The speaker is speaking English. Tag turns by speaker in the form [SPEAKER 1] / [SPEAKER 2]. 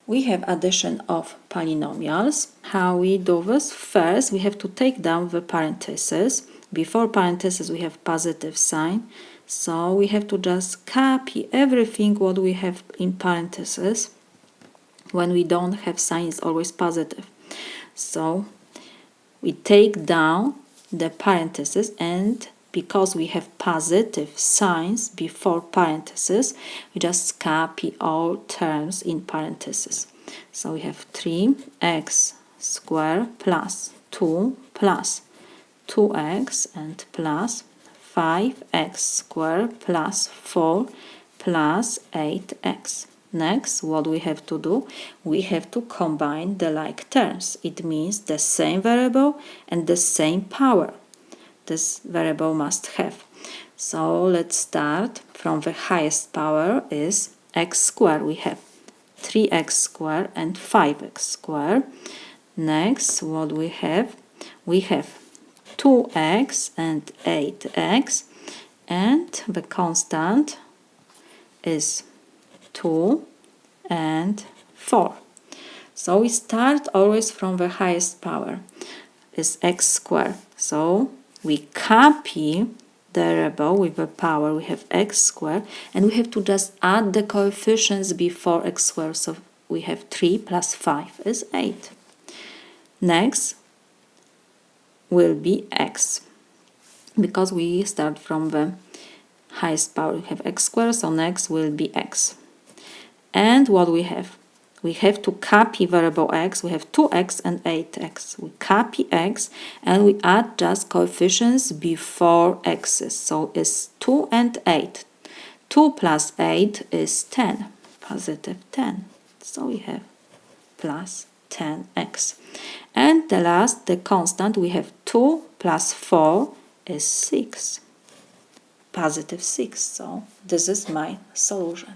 [SPEAKER 1] We have addition of polynomials. How we do this? First, we have to take down the parentheses. Before parentheses, we have positive sign. So we have to just copy everything what we have in parentheses. When we don't have sign, it's always positive. So we take down the parentheses, and because we have positive signs before parentheses, we just copy all terms in parentheses. So we have 3x squared plus 2 plus 2x and plus 5x squared plus 4 plus 8x. Next, what we have to do? We have to combine the like terms. It means the same variable and the same power this variable must have. So let's start from the highest power is x squared. We have 3x squared and 5x squared. Next, what we have? We have 2x and 8x, and the constant is 2 and 4. So we start always from the highest power is x squared. So we copy the variable with the power. We have x squared, and we have to just add the coefficients before x squared. So we have 3 plus 5 is 8. Next will be x, because we start from the highest power. We have x squared, so next will be x. And what we have? We have to copy variable x. We have 2x and 8x. We copy x and we add just coefficients before x's. So it's 2 and 8. 2 plus 8 is 10, positive 10. So we have plus 10x. And the last, the constant, we have 2 plus 4 is 6, positive 6. So this is my solution.